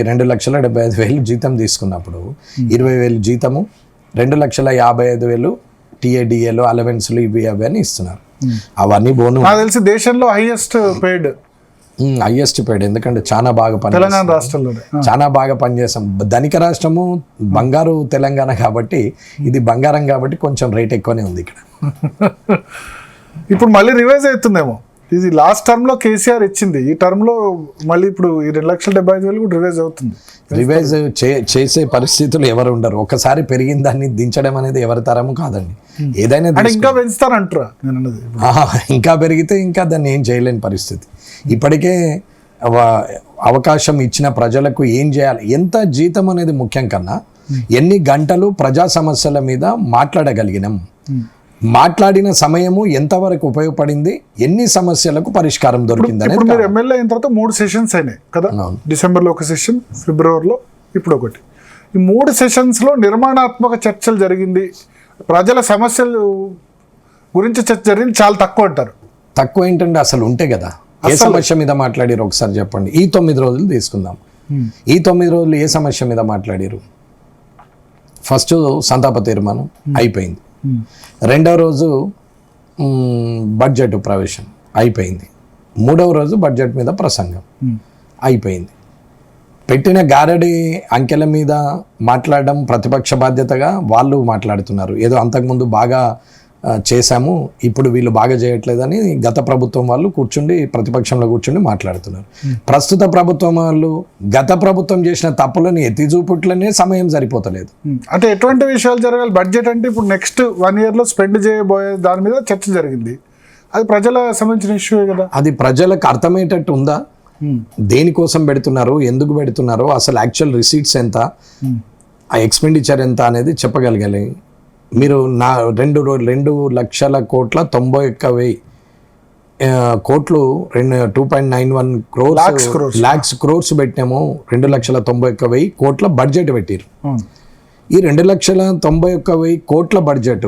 2,75,000 జీతం తీసుకున్నప్పుడు 20,000 జీతము 2,55,000 టీఏడిఏలు అలవెన్స్లు ఇవి అవి అని ఇస్తున్నారు. అవన్నీ బోను నాకు తెలిసి దేశంలో హైయెస్ట్ పెయిడ్ ఎందుకంటే చాలా బాగా తెలంగాణ రాష్ట్రంలో చాలా బాగా పనిచేస్తాం. ధనిక రాష్ట్రము బంగారు తెలంగాణ కాబట్టి ఇది బంగారం కాబట్టి కొంచెం రేట్ ఎక్కువనే ఉంది ఇక్కడ. ఇప్పుడు మళ్ళీ రివైజ్ అవుతుందేమో. ఇది లాస్ట్ టర్మ్ లో కేసీఆర్ ఇచ్చింది, ఈ టర్మ్ లో మళ్ళీ ఇప్పుడు ఈ 2,75,000 కూడా రివైజ్ అవుతుంది. రివైజ్ చేసే పరిస్థితులు ఎవరు ఉండరు. ఒకసారి పెరిగిన దాన్ని దించడం అనేది ఎవరి తరము కాదండి. ఏదైనా ఇంకా పెంచుతారంటారా? నేను అన్నది ఇంకా పెరిగితే ఇంకా దాన్ని ఏం చేయలేని పరిస్థితి. ఇప్పటికే అవకాశం ఇచ్చిన ప్రజలకు ఏం చేయాలి, ఎంత జీతం అనేది ముఖ్యం కన్నా ఎన్ని గంటలు ప్రజా సమస్యల మీద మాట్లాడగలిగినాం, మాట్లాడిన సమయము ఎంతవరకు ఉపయోగపడింది, ఎన్ని సమస్యలకు పరిష్కారం దొరికింది అనేది. మీరు ఎమ్మెల్యే అయిన తర్వాత 3 సెషన్స్ అయినాయి కదా. డిసెంబర్లో ఒక సెషన్, ఫిబ్రవరిలో ఇప్పుడు ఒకటి. ఈ 3 సెషన్స్లో నిర్మాణాత్మక చర్చలు జరిగింది, ప్రజల సమస్యలు గురించి చర్చ జరిగింది చాలా తక్కువ అంటారు. తక్కువ ఏంటంటే అసలు ఉంటే కదా. ఏ సమస్య మీద మాట్లాడారు ఒకసారి చెప్పండి. ఈ 9 రోజులు తీసుకుందాం. ఈ 9 రోజులు ఏ సమస్య మీద మాట్లాడారు? ఫస్ట్ సంతాప తీర్మానం అయిపోయింది. రెండవ రోజు బడ్జెట్ ప్రవేశం అయిపోయింది. మూడవ రోజు బడ్జెట్ మీద ప్రసంగం అయిపోయింది. పెట్టిన గారడి అంకెల మీద మాట్లాడడం ప్రతిపక్ష బాధ్యతగా వాళ్ళు మాట్లాడుతున్నారు. ఏదో అంతకుముందు బాగా చేశాము, ఇప్పుడు వీళ్ళు బాగా చేయట్లేదని గత ప్రభుత్వం వాళ్ళు ప్రతిపక్షంలో కూర్చుండి మాట్లాడుతున్నారు. ప్రస్తుత ప్రభుత్వం వాళ్ళు గత ప్రభుత్వం చేసిన తప్పులని ఎత్తి చూపుట్లనే సమయం సరిపోతలేదు. అంటే ఎటువంటి విషయాలు జరగాలి? బడ్జెట్ అంటే ఇప్పుడు నెక్స్ట్ 1 year లో స్పెండ్ చేయబోయే దాని మీద చర్చ జరిగింది. అది ప్రజల సంబంధించిన ఇష్యూ కదా. అది ప్రజలకు అర్థమయ్యేటట్టు ఉందా? దేనికోసం పెడుతున్నారు, ఎందుకు పెడుతున్నారు, అసలు యాక్చువల్ రిసీట్స్ ఎంత, ఆ ఎక్స్పెండిచర్ ఎంత అనేది చెప్పగలగాలి. మీరు 2,91,90,00,000 కోట్లు 2.91 crores పెట్టినాము. 2,91,000 కోట్ల బడ్జెట్ పెట్టారు. ఈ 2,91,000 కోట్ల బడ్జెట్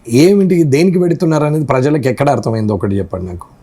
ఏమిటి, దేనికి పెడుతున్నారు అనేది ప్రజలకు ఎక్కడ అర్థమైందో ఒకటి చెప్పండి నాకు.